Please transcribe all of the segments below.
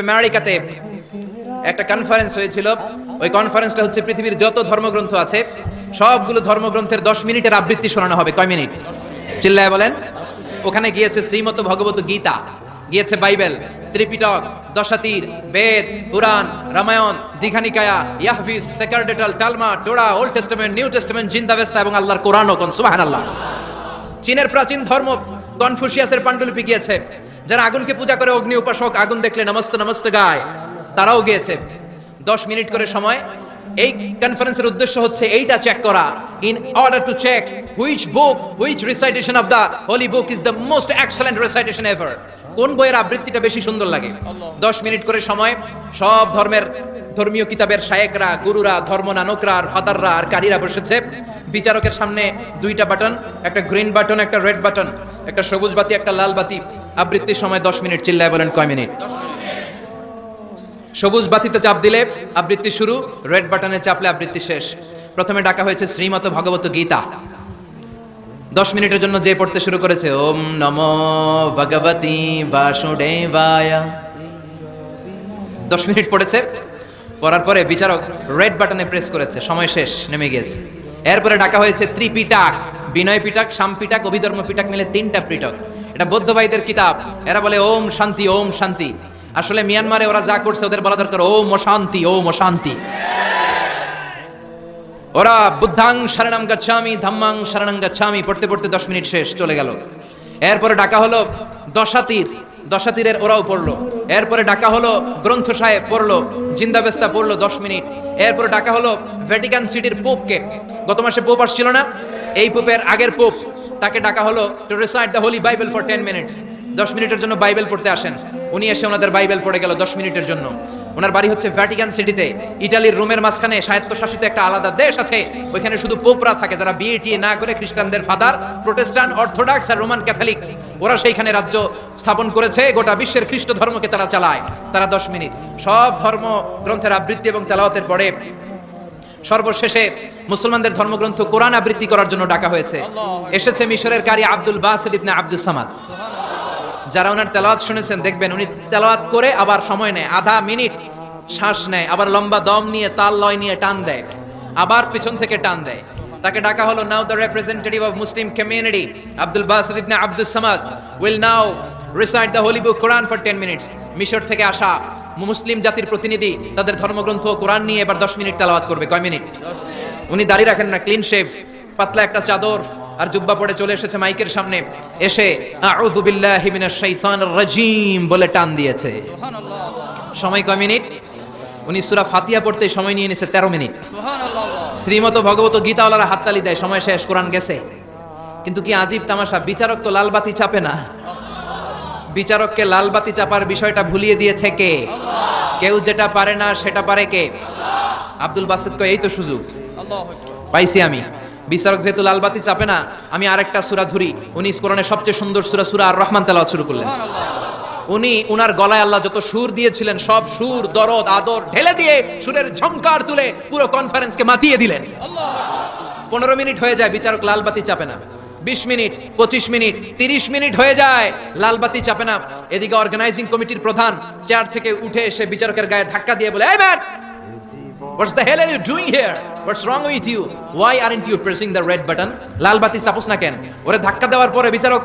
আমেরিকাতে একটা কনফারেন্স হয়েছিল। ওই কনফারেন্সটা হচ্ছে পৃথিবীর যত ধর্মগ্রন্থ আছে সবগুলো ধর্মগ্রন্থের 10 মিনিটের আবৃত্তি শোনানো হবে। কয় মিনিট? চিল্লায় বলেন। ওখানে গিয়েছে শ্রীমত ভগবত গীতা, গিয়েছে বাইবেল, ত্রিপিটক, দশাতীর, বেদ, পুরাণ, রামায়ণ, দীঘানিকায়া, ইয়াহভিস্ট, সেকারডেটাল, Talmud, Torah, Old Testament, New Testament, Zend Avesta এবং আল্লাহর কোরআনও। কোন সুবহানাল্লাহ। চীনের প্রাচীন ধর্ম কনফুসিয়াসের পাণ্ডুলিপি গিয়েছে। যারা আগুনকে পূজা করে, অগ্নি উপাসক, আগুন দেখলে নমস্তে নমস্তে গায়, তারাও গিয়েছে। 10 মিনিট করে সময়। এই কনফারেন্সের উদ্দেশ্য হচ্ছে এইটা চেক করা, in order to check which book, which recitation of the holy book is the most excellent recitation ever. কোন বইয়ের আবৃত্তিটা বেশি সুন্দর লাগে। 10 মিনিট করে সময়। সব ধর্মের ধর্মীয় কিতাবের শায়েকরা, গুরুরা, ধর্মনানকরা আর ফাদাররা আর কারীরা বসেছে। বিচারকের সামনে দুইটা বাটন, একটা গ্রিন বাটন, একটা রেড বাটন, একটা সবুজ বাতি, একটা লাল বাতি। আবৃত্তির সময় 10 মিনিট। চিল্লায় বলেন কয় মিনিট? সবুজ বাতিতে চাপ দিলে আবৃত্তি শুরু, রেড বাটনে চাপলে আবৃত্তি শেষ। প্রথমে ডাকা হয়েছে শ্রীমত ভগবত গীতা। 10 মিনিটের জন্য যে পড়তে শুরু করেছে, ওম নমো ভগবতী বাসুদেবায়। 10 মিনিট পড়েছে। পড়ার পরে বিচারক রেড বাটনে প্রেস করেছে, সময় শেষ, নেমে গিয়েছে। এরপরে ডাকা হয়েছে ত্রিপিটক, বিনয় পিটক, শাম পিটক, অভিধর্ম পিটক মিলে 3টা পিটক। এটা বৌদ্ধ ভাইদের কিতাব। এরা বলে ওম শান্তি, ওম শান্তি। আসলে মিয়ানমারে ওরা যা করছে ওদের বলা দরকার ওম অশান্তি, ওম অশান্তি। ওরা বুদ্ধাং শরণং গচ্ছামি, ধাম্মাং শরণং গচ্ছামি পড়তে পড়তে 10 মিনিট শেষ, চলে গেল। এরপরে ডাকা হলো দশাতীর, দশাতীরের ওরাও পড়লো। এরপরে ডাকা হলো গ্রন্থ সাহেব, পড়লো। জিন্দাবেস্তা পড়লো 10 মিনিট। এরপরে ডাকা হলো ভ্যাটিকান সিটির পোপকে। গত মাসে পোপ আসছিল না? এই পোপের আগের পোপ, তাকে ডাকা হলো to recite the Holi Bible for 10 minutes. 10 মিনিটের জন্য বাইবেল পড়তে আসেন। উনি এসে ওনাদের বাইবেল পড়ে গেল 10 মিনিটের জন্য। ওনার বাড়ি হচ্ছে ভ্যাটিকান সিটিতে, ইটালির রোমের মাঝখানে স্বায়ত্তশাসিত একটা আলাদা দেশ আছে। ওইখানে শুধু পোপরা থাকে, যারা বিএটিএ না করে খ্রিস্টানদের ফাদার, প্রোটেস্ট্যান্ট, অর্থোডক্স আর রোমান ক্যাথলিক, ওরা সেইখানে রাজ্য স্থাপন করেছে। গোটা বিশ্বের খ্রিস্ট ধর্মকে তারা চালায়। তারা 10 মিনিট সব ধর্ম গ্রন্থের আবৃত্তি এবং তেলাওয়াতের পরে সর্বশেষে মুসলমানদের ধর্মগ্রন্থ কোরআন আবৃত্তি করার জন্য ডাকা হয়েছে। এসেছে মিশরের কারি Abdul Basit Ibne Abdus Samad. যারা ওনার তেলাওয়াত শুনেছেন দেখবেন উনি তেলাওয়াত করে আবার সময় নেয়, আধা মিনিট শ্বাস নেয়, আবার লম্বা দম নিয়ে তাল লয় নিয়ে টান দেয়, আবার পিছন থেকে টান দেয়। তাকে ডাকা হলো now the representative of Muslim community Abdul Basit Ibne Abdus Samad will now recite the holy book Quran for 10 minutes. মিশর থেকে আসা মুসলিম জাতির প্রতিনিধি তাদের ধর্মগ্রন্থ কোরআন নিয়ে এবার 10 মিনিট তেলাওয়াত করবে। কয় মিনিট? উনি দাড়ি রাখেন না, ক্লিন শেভ, পাতলা একটা চাদর আর জুব্বা পরে চলে এসেছে মাইকের সামনে। এসে আউযু বিল্লাহি মিনাশ শাইতানির রাজিম বলে টান দিয়েছে। সুবহানাল্লাহ। সময় কয় মিনিট? উনি সূরা ফাতিহা পড়তে সময় নিয়ে নিয়েছে 13 মিনিট। সুবহানাল্লাহ। শ্রীমত ভগবত গীতাওয়ালারা হাততালি দেয়, সময় শেষ, কোরআন গেছে। কিন্তু কি আজীব তামাশা, বিচারক তো লাল বাতি চাপে না। বিচারককে লাল বাতি চাপার বিষয়টা ভুলিয়ে দিয়েছে কে? কেউ যেটা পারে না সেটা পারে কে? আব্দুল বাসিত কয় এই তো সুযোগ পাইছি আমি। বিচারক যেহেতু লাল বাতি চাপে না, আমি আরেকটা সূরা ধরি। উনি কোরআনের সবচেয়ে সুন্দর সূরা সূরা আর রহমান তেলাওয়াত শুরু করলেন। উনি উনার গলায় আল্লাহ যত সুর দিয়েছিলেন সব সুর, দরদ, আদর ঢেলে দিয়ে সুরের ঝংকার তুলে পুরো কনফারেন্সকে মাতিয়ে দিলেন। 15 মিনিট হয়ে যায়, বিচারক লাল বাতি চাপে না। 20 মিনিট, 25 মিনিট, 30 মিনিট হয়ে যায়, লাল বাতি চাপে না। এদিকে অর্গানাইজিং কমিটির প্রধান চেয়ার থেকে উঠে এসে বিচারকের গায়ে ধাক্কা দিয়ে বলে, এই man, what's the hell are you doing here? What's wrong with you? Why aren't you pressing the red button? লাল বাতি চাপোস না কেন? ওরে ধাক্কা দেওয়ার পরে বিচারক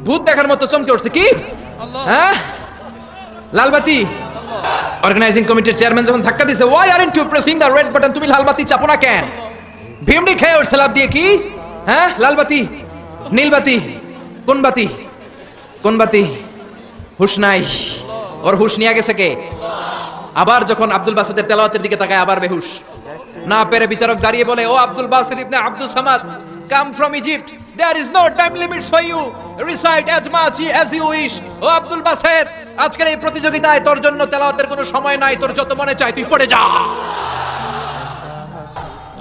ভূত দেখার মতো চমকে উঠছে। কি? হ্যাঁ, লাল বাতি। অর্গানাইজিং কমিটির চেয়ারম্যান যখন ধাক্কা দিয়েছে, why aren't you pressing the red button? তুমি লাল বাতি চাপো না কেন? ভিমড়ি খেয়ে উঠছে লাভ দিয়ে। কি? হ্যাঁ, লাল বাতি, নীল বাতি, কোন বাতি? কোন বাতি? হুশ নাই। ওর হুশ নিয়ে গেছে কে? আবার যখন আব্দুল বাসিতের তেলাওয়াতের দিকে তাকায় আবার বেহুশ। না পেরে বিচারক দাঁড়িয়ে বলে, O Abdul Basit Ibne Abdus Samad, come from Egypt, there is no time limits for you, recite as much as you wish. O Abdul Basit, আজকের এই প্রতিযোগিতায় তোর জন্য তেলাওয়াতের কোনো সময় নাই, তোর যত মনে চায় তুই পড়ে যা।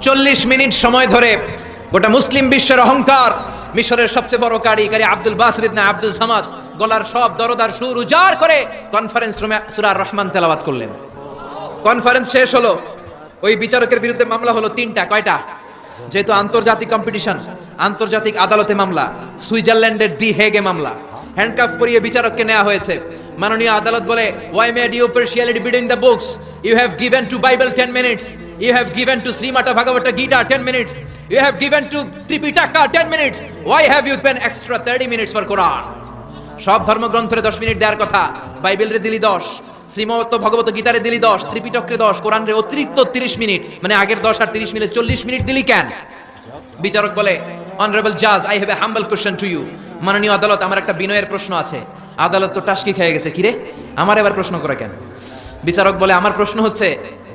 40 মিনিট সময় ধরে গোটা মুসলিম বিশ্বের অহংকার, মিশরের সবচেয়ে বড় কারি Abdul Basit Ibne Abdus Samad গলার সব দরদার সুর উজাড় করে কনফারেন্স রুমে সূরা আর রহমান তেলাওয়াত করলেন। কনফারেন্স শেষ হলো। ওই বিচারকের বিরুদ্ধে মামলা হলো 3টা। কয়টা? যেহেতু আন্তর্জাতিক কম্পিটিশন, আন্তর্জাতিক আদালতে মামলা, সুইজারল্যান্ডের দি হেগে মামলা। হ্যান্ডকাফ পরিয়ে বিচারককে নেওয়া হয়েছে। মাননীয় আদালত বলে, why made you partiality between the books? You have given to Bible 10 minutes. You have given to Srimata Bhagavata Gita 10 minutes. You have given to Tripitaka 10 minutes. Why have you spent extra 30 minutes for Quran? সব ধর্মগ্রন্থের 10 minute দেওয়ার কথা, বাইবেলরে দিলি 10, শ্রীমত ভগবত গীতারে দিলি 10, ত্রিপিটকরে 10, কোরআনরে অতিরিক্ত 30 minute, মানে আগের 10 আর 30 minute 40 minute দিলি কেন? বিচারক বলে, অনারেবল জাজ, I have a humble question to you. মাননীয় আদালত, আমার একটা বিনয়ের প্রশ্ন আছে। আদালত তো টাসকি খেয়ে গেছে, কিরে আমার এবার প্রশ্ন করে কেন? বিচারক বলে, আমার প্রশ্ন হচ্ছে,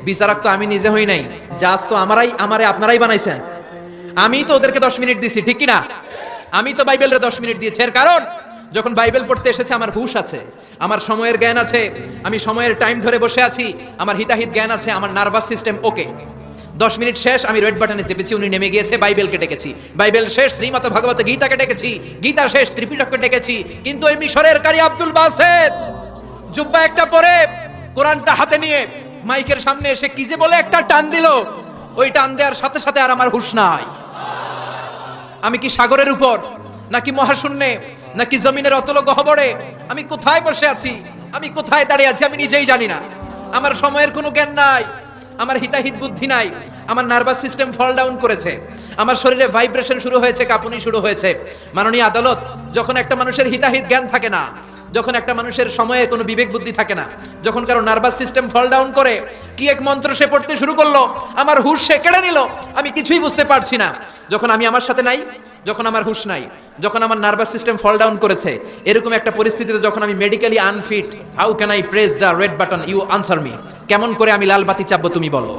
বিচারক তো আমি নিজে হই নাই, জাজ তো আমারে আপনারাই বানাইছেন। আমি তো ওদেরকে 10 মিনিট দিছি, ঠিক কি না? আমি তো বাইবেলরে 10 মিনিট দিয়েছি। এর কারণ, যখন বাইবেল পড়তে এসেছে আমার হুশ আছে, আমার সময়ের জ্ঞান আছে, আমি সময়ের টাইম ধরে বসে আছি, আমার হিতাহিত জ্ঞান আছে, আমার নার্ভাস সিস্টেম ওকে। 10 মিনিট শেষ, আমি রেড বাটনে চেপেছি, উনি নেমে গিয়েছে, বাইবেলকে ডেকেছি, বাইবেল শেষ, শ্রীমত ভগবত গীতাকে ডেকেছি, গীতা শেষ, ত্রিপিটককে ডেকেছি। কিন্তু এই মিশরের কারি আব্দুল বাসেত জুব্বা একটা পরে কোরআনটা হাতে নিয়ে মাইকের সামনে এসে কি যে বলে একটা টান দিল, ওই টান দেওয়ার সাথে সাথে আর আমার হুশ নাই। আমি কি সাগরের উপর, নাকি মহাশূন্যে, নাকি জমিনের অতল গহ্বরে? আমি কোথায় বসে আছি, আমি কোথায় দাঁড়িয়ে আছি, আমি নিজেই জানি না। আমার সময়ের কোনো জ্ঞান নাই, আমার হিতাহিত বুদ্ধি নাই, আমার নার্ভাস সিস্টেম ফল ডাউন করেছে, আমার শরীরে ভাইব্রেশন শুরু হয়েছে, কাঁপুনি শুরু হয়েছে। মাননীয় আদালত, যখন একটা মানুষের হিতাহিত জ্ঞান থাকে না, যখন একটা মানুষের সময়ে কোনো বিবেক বুদ্ধি থাকে না, যখন কারো নার্ভাস সিস্টেম ফল ডাউন করে, কি এক মন্ত্র সে পড়তে শুরু করলো, আমার হুশ সে কেড়ে নিল, আমি কিছুই বুঝতে পারছি না। যখন আমি আমার সাথে নাই, যখন আমার হুশ নাই, যখন আমার নার্ভাস সিস্টেম ফল ডাউন করেছে, এরকম একটা পরিস্থিতিতে যখন আমি medically unfit, how can I press the red button? You answer me. কেমন করে আমি লাল বাতি চাপবো, তুমি বলো।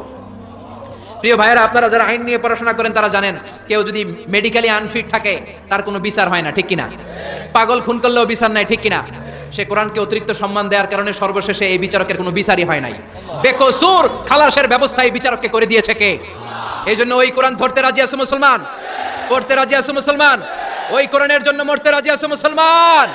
প্রিয় ভাইয়েরা, আপনারা যারা আইন নিয়ে পড়াশোনা করেন তারা জানেন, কেউ যদি মেডিকেলি আনফিট থাকে তার কোনো বিচার হয় না, ঠিক কিনা? পাগল খুন করলেও বিচার নাই, ঠিক কিনা? সে কোরআনকে অতিরিক্ত সম্মান দেওয়ার কারণে সর্বশেষে এই বিচারকের কোনো বিচারই হয় নাই। বেকসুর খালাসের ব্যবস্থা এই বিচারককে করে দিয়েছে কে? এই জন্য ওই কোরআন ধরতে রাজি আছে মুসলমান, পড়তে রাজি আছে মুসলমান, ওই কোরআনের জন্য মরতে রাজি আছে মুসলমান।